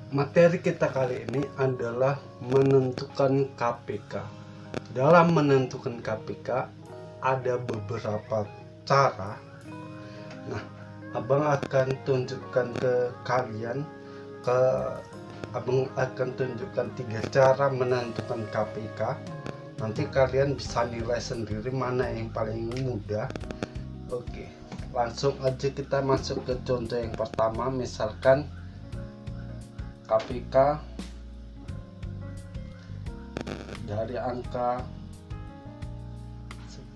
Materi kita kali ini adalah menentukan KPK. Dalam menentukan KPK ada beberapa cara. Nah, Abang akan tunjukkan ke kalian, Abang akan tunjukkan 3 cara menentukan KPK. Nanti kalian bisa nilai sendiri mana yang paling mudah. Oke, langsung aja kita masuk ke contoh yang pertama. Misalkan KPK dari angka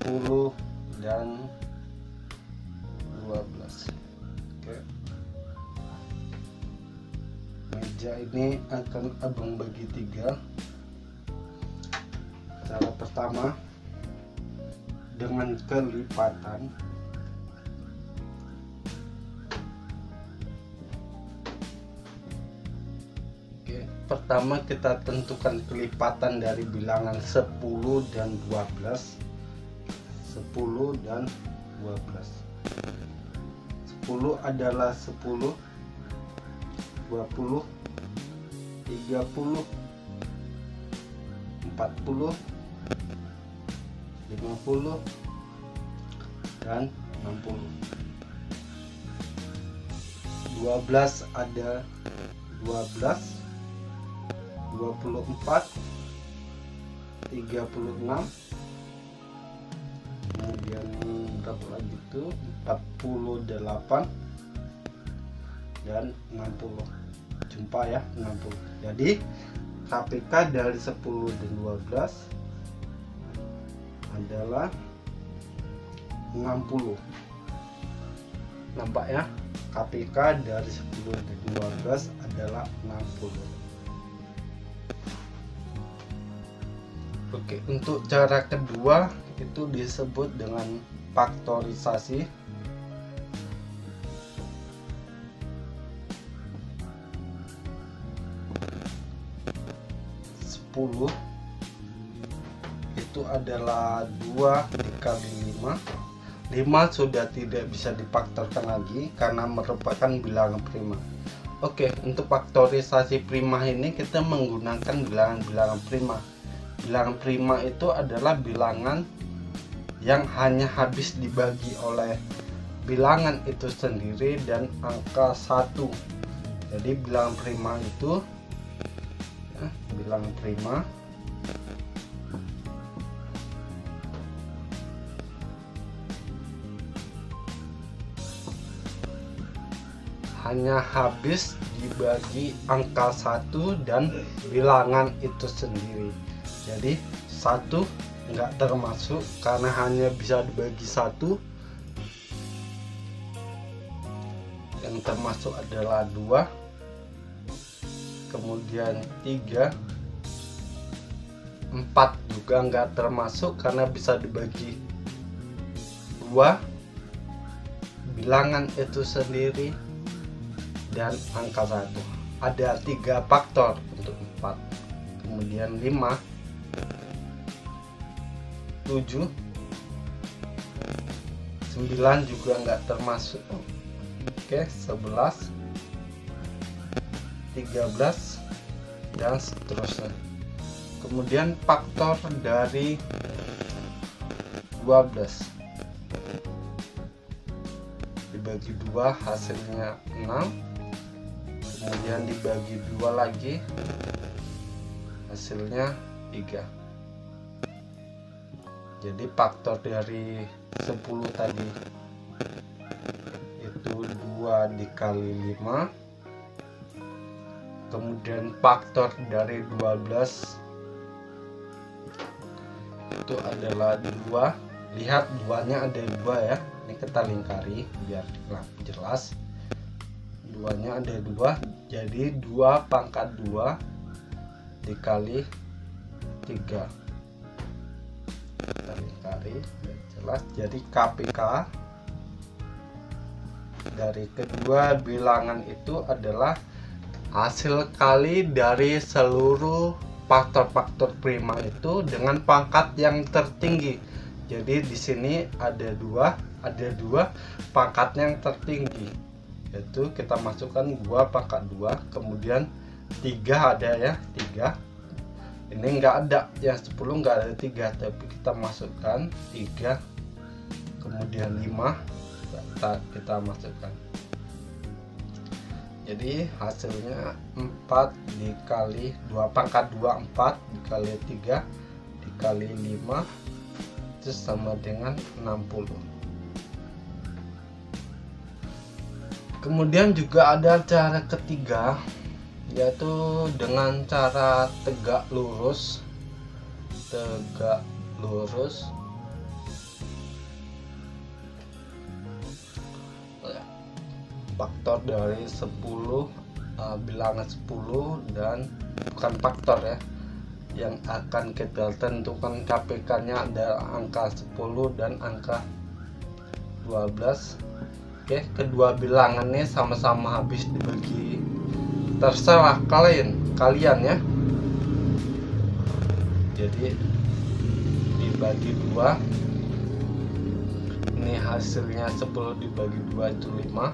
10 dan 12. Oke. Meja ini akan Abang bagi 3. Cara pertama dengan kelipatan. Pertama kita tentukan kelipatan dari bilangan 10 dan 12. 10 dan 12. 10 adalah 10, 20, 30, 40, 50, dan 60. 12 ada 12, 24, 36, kemudian berapa lagi itu 48 dan 60. Jumpa ya, 60. Jadi KPK dari 10 dan 12 adalah 60. Nampak ya, KPK dari 10 dan 12 adalah 60. Oke, untuk cara kedua itu disebut dengan faktorisasi. 10 itu adalah 2 dikali 5. 5 sudah tidak bisa difaktorkan lagi karena merupakan bilangan prima. Oke, untuk faktorisasi prima ini kita menggunakan bilangan prima. Bilangan prima itu adalah bilangan yang hanya habis dibagi oleh bilangan itu sendiri dan angka 1. Jadi bilangan prima itu bilangan prima hanya habis dibagi angka 1 dan bilangan itu sendiri. Jadi 1 enggak termasuk karena hanya bisa dibagi 1. Yang termasuk adalah 2, kemudian 3, 4 juga enggak termasuk karena bisa dibagi 2, bilangan itu sendiri, dan angka 1. Ada 3 faktor untuk 4. Kemudian 5, 7, 9 juga enggak termasuk. Oke, 11, 13, dan seterusnya. Kemudian faktor dari 12 dibagi 2 hasilnya 6, kemudian dibagi 2 lagi hasilnya 3. Jadi faktor dari 10 tadi itu 2 dikali 5. Kemudian faktor dari 12 itu adalah 2. Lihat 2-nya ada 2 ya. Ini kita lingkari biar jelas. 2-nya ada 2. Jadi 2 pangkat 2 dikali 3. Kita lingkari biar jelas. Jadi KPK dari kedua bilangan itu adalah hasil kali dari seluruh faktor-faktor prima itu dengan pangkat yang tertinggi. Jadi di sini ada dua pangkatnya yang tertinggi, yaitu kita masukkan 2 pangkat 2, kemudian 3 ada ya, 3. Ini nggak ada, yang 10 nggak ada 3, tapi kita masukkan 3, kemudian 5 kita masukkan. Jadi hasilnya 4 dikali 2 pangkat 2, 4 dikali 3 dikali 5 itu sama dengan 60. Kemudian juga ada cara ketiga, yaitu dengan cara tegak lurus. Faktor dari 10, bilangan 10, dan bukan faktor ya, yang akan kita tentukan KPK nya adalah angka 10 dan angka 12. Oke, kedua bilangannya sama-sama habis dibagi, terserah kalian ya. Jadi dibagi 2, ini hasilnya 10 dibagi 2 itu 5,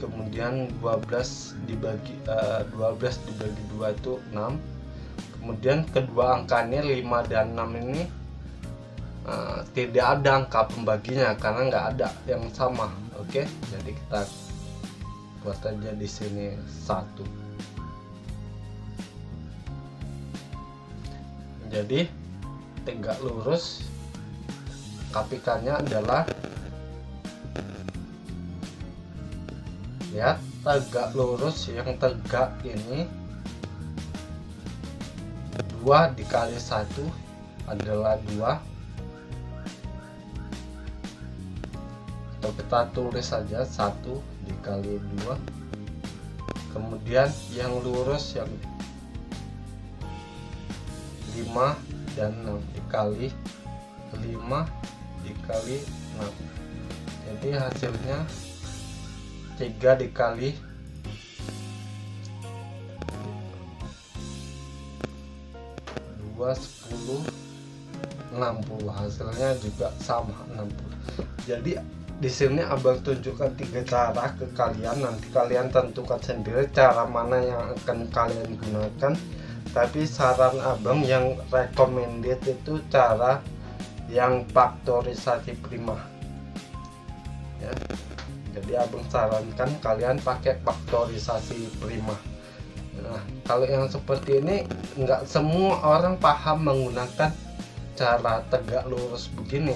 kemudian 12 dibagi 2 itu 6. Kemudian kedua angkanya 5 dan 6 ini tidak ada angka pembaginya karena nggak ada yang sama. Oke, jadi kita buat aja di sini 1. Jadi tegak lurus KPK-nya adalah, lihat, tegak lurus yang tegak ini 2 dikali 1 adalah 2, atau kita tulis saja 1 dikali 2. Kemudian yang lurus yang 5 dan 6 dikali 5 dikali 6, jadi hasilnya 3 dikali 2, 10, 60, hasilnya juga sama 60. Jadi di sini abang tunjukkan 3 cara ke kalian, nanti kalian tentukan sendiri cara mana yang akan kalian gunakan. Tapi saran abang yang recommended itu cara yang faktorisasi prima ya. Jadi abang sarankan kalian pakai faktorisasi prima. Nah, kalau yang seperti ini nggak semua orang paham menggunakan cara tegak lurus begini.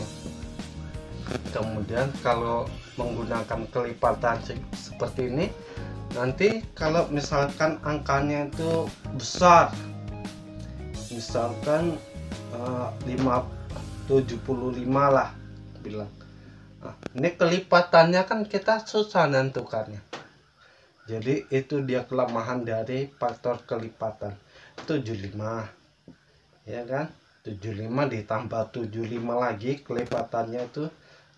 Kemudian kalau menggunakan kelipatan seperti ini, nanti kalau misalkan angkanya itu besar, misalkan 75 lah bilang. Nah, ini kelipatannya kan kita susah nentukannya. Jadi itu dia kelemahan dari faktor kelipatan. 75 ya kan, 75 ditambah 75 lagi kelipatannya itu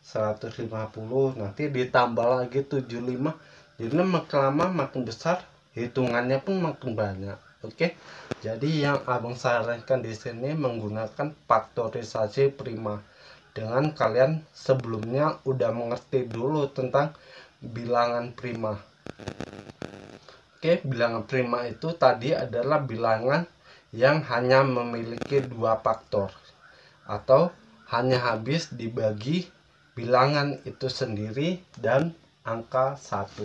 150, nanti ditambah lagi 75, jadi makin lama makin besar, hitungannya pun makin banyak. Oke, jadi yang abang sarankan di sini menggunakan faktorisasi prima, dengan kalian sebelumnya udah mengerti dulu tentang bilangan prima. Oke, bilangan prima itu tadi adalah bilangan yang hanya memiliki 2 faktor atau hanya habis dibagi bilangan itu sendiri dan angka 1.